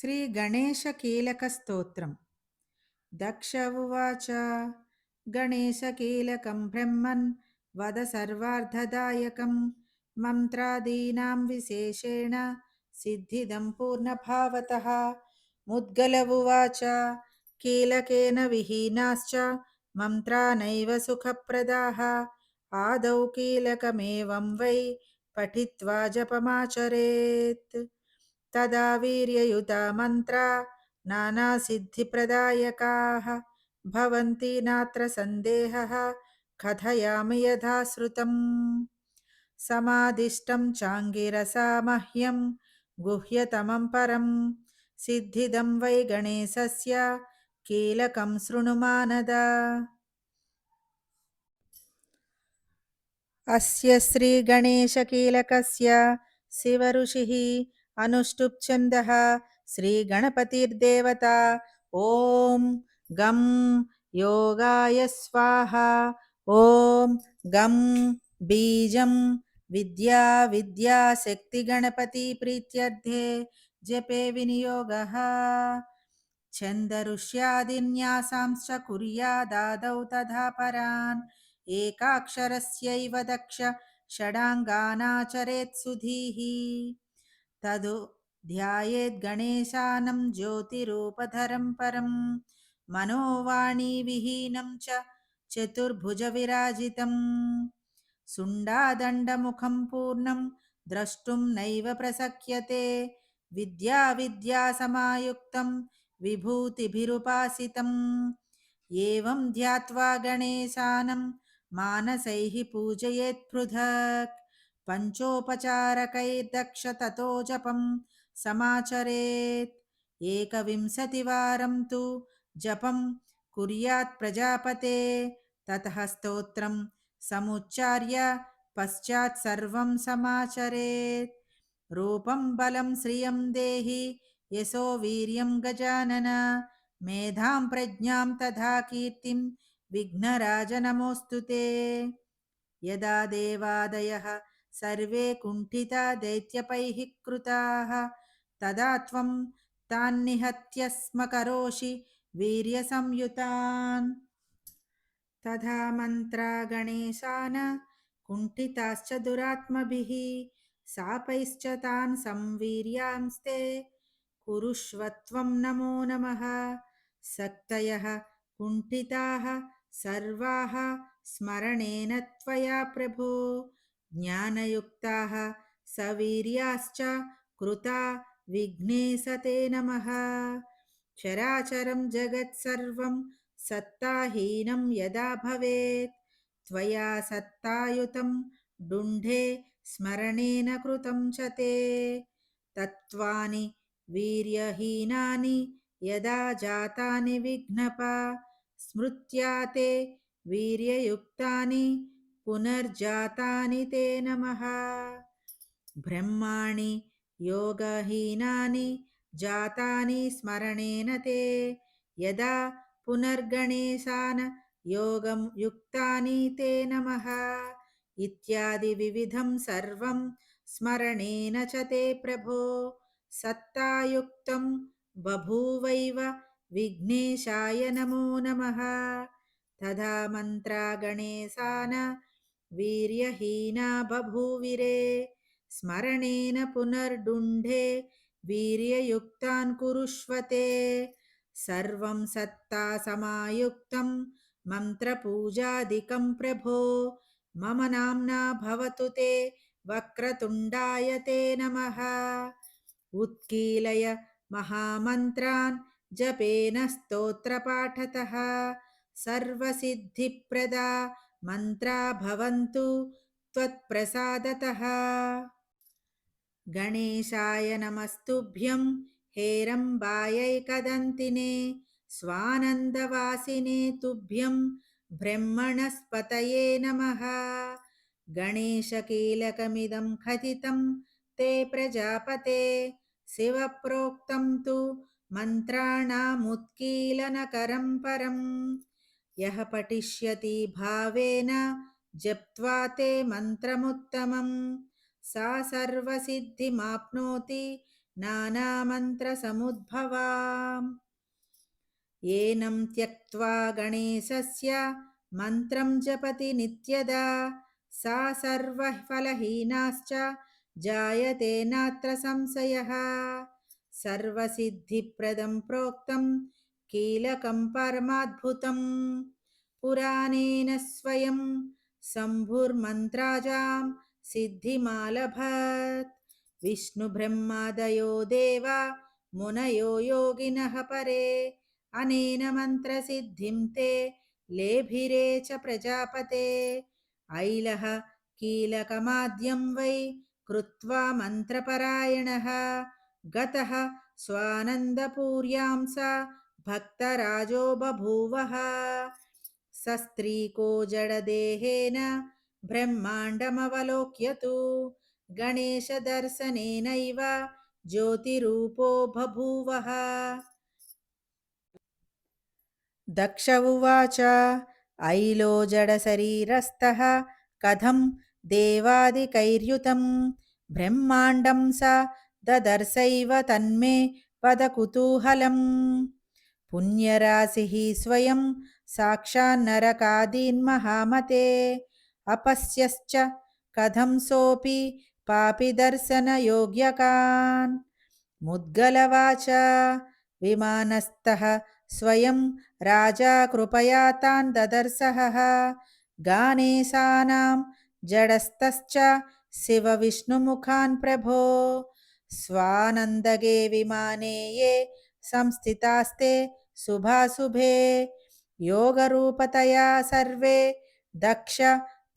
श्रीगणेशकीलकस्तोत्रम्। दक्ष उवाच गणेशकीलकं ब्रह्मन् वद सर्वार्थदायकं मन्त्रादीनां विशेषेण सिद्धिदं पूर्णभावतः। मुद्गल उवाच कीलकेन विहीनाश्च मन्त्रा नैव सुखप्रदाः आदौ कीलकमेवं वै पठित्वा जपमाचरेत् तदा वीर्ययुता मन्त्रा नानासिद्धिप्रदायकाः भवन्ति नात्र सन्देहः कथयामि यथा श्रुतम्। समादिष्टं चाङ्गिरसा मह्यं गुह्यतमं परं सिद्धिदं वै गणेशस्य कीलकं शृणु मानद। अस्य श्रीगणेशकीलकस्य शिवऋषिः अनुष्टुप् छन्दः श्रीगणपतिर्देवता। ॐ गं योगाय स्वाहा। ॐ गं बीजं विद्याशक्तिगणपति प्रीत्यर्थे जपे विनियोगः। छन्दरुष्यादिन्यासांश्च कुर्यादादौ तथा परान् एकाक्षरस्यैव दक्ष षडाङ्गानाचरेत् सुधीः तदु ध्यायेद्गणेशानं ज्योतिरूपधरं परं मनोवाणीविहीनं च चतुर्भुजविराजितं सुण्डादण्डमुखं पूर्णं द्रष्टुं नैव प्रशक्यते विद्यासमायुक्तं विभूतिभिरुपासितम् एवं ध्यात्वा गणेशानं मानसैः पूजयेत् पृथक् पञ्चोपचारकैर्दक्ष ततो जपं समाचरेत् 21वारं तु जपं कुर्यात् प्रजापते ततः स्तोत्रं समुच्चार्य पश्चात् सर्वं समाचरेत् रूपं बलं श्रियं देहि यशो वीर्यं गजानन मेधां प्रज्ञां तथा कीर्तिं विघ्नराज नमोऽस्तु ते। यदा देवादयः सर्वे कुण्ठिता दैत्यपैः कृताः तदा त्वं तान्निहत्य स्म करोषि वीर्यसंयुतान् तथा मन्त्रा गणेशान् कुण्ठिताश्च दुरात्मभिः शापैश्च तान् संवीर्यांस्ते कुरुष्वत्वं नमो नमः। शक्तयः कुण्ठिताः सर्वाः स्मरणेन त्वया प्रभो ज्ञानयुक्ताः सवीर्याश्च कृता विघ्नेश ते नमः। चराचरं जगत्सर्वं सत्ताहीनं यदा भवेत् त्वया सत्तायुतं डुण्ढे स्मरणेन कृतं च ते तत्त्वानि वीर्यहीनानि यदा जातानि विघ्नप स्मृत्या ते वीर्ययुक्तानि पुनर्जातानि ते नमः। ब्रह्माणि योगहीनानि जातानि स्मरणेन ते यदा पुनर्गणेशान् योगं युक्तानि ते नमः इत्यादि विविधं सर्वं स्मरणेन च ते प्रभो सत्तायुक्तं बभूवैव विघ्नेशाय नमो नमः। तथा मन्त्रा गणेशान् वीर्यहीना बभूविरे स्मरणेन पुनर्डुण्ढे वीर्ययुक्तान् कुरुष्वते सर्वं सत्ता समायुक्तं मन्त्रपूजादिकं प्रभो मम नाम्ना भवतु ते वक्रतुण्डाय ते नमः। उत्कीलय महामन्त्रान् जपेन स्तोत्रपाठतः सर्वसिद्धिप्रदा मन्त्रा भवन्तु त्वत्प्रसादतः। गणेशाय नमस्तुभ्यं हेरम्बायैकदन्तिने स्वानन्दवासिने तुभ्यं ब्रह्मणस्पतये नमः। गणेशकीलकमिदं खचितं ते प्रजापते शिवप्रोक्तं तु मन्त्राणामुत्कीलनकरं परं यः पठिष्यति भावेन जप्त्वा ते मन्त्रमुत्तमम् सा सर्वसिद्धिमाप्नोति नानामन्त्रसमुद्भवाम् एनं त्यक्त्वा गणेशस्य मन्त्रं जपति नित्यदा सा सर्वफलहीनाश्च जायते नात्र संशयः सर्वसिद्धिप्रदं प्रोक्तं कीलकं परमाद्भुतं पुराणेन स्वयं शम्भुर्मन्त्राजां सिद्धिमालभत् विष्णुब्रह्मादयो देवा मुनयो योगिनः परे अनेन मन्त्रसिद्धिं ते लेभिरे च प्रजापते ऐलः कीलकमाद्यं वै कृत्वा मन्त्रपरायणः गतः स्वानन्दपूर्यां स भक्तराजो बभूवः सस्त्रीको जडदेहेन ब्रह्माण्डमवलोक्य तु गणेशदर्शनेनैव ज्योतिरूपो बभूवः दक्ष उवाच ऐलो जडशरीरस्थः कथं देवादिकैर्युतं ब्रह्माण्डं स ददर्शैव तन्मे वद कुतूहलम् पुण्यराशिः स्वयं साक्षान्नरकादीन्महामते अपश्यश्च कथं सोऽपि पापिदर्शनयोग्यकान् मुद्गलवाच विमानस्थः स्वयं राजा कृपया तान् ददर्शः गानेशानां जडस्तश्च शिवविष्णुमुखान् प्रभो स्वानन्दगे विमाने ये संस्थितास्ते शुभाशुभे योगरूपतया सर्वे दक्ष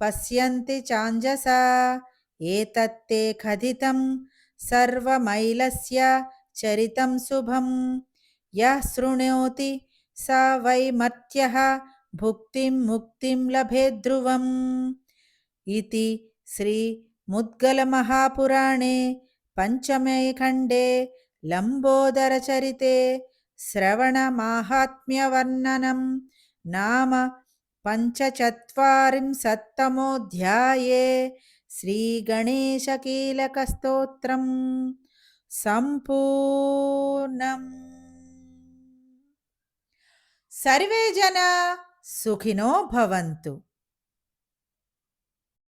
पश्यन्ति चाञ्जसा एतत्ते कथितं सर्वमैलस्य चरितं शुभं यः शृणोति स वै मर्त्यः भुक्तिं मुक्तिं लभेत् ध्रुवम् इति श्रीमुद्गलमहापुराणे पञ्चमे खण्डे लम्बोदरचरिते श्रवणमाहात्म्यवर्णनं नाम पञ्चचत्वारिंशत्तमोऽध्याये श्रीगणेशकीलकस्तोत्रम् सम्पूर्णम्। सर्वे जना सुखिनो भवन्तु।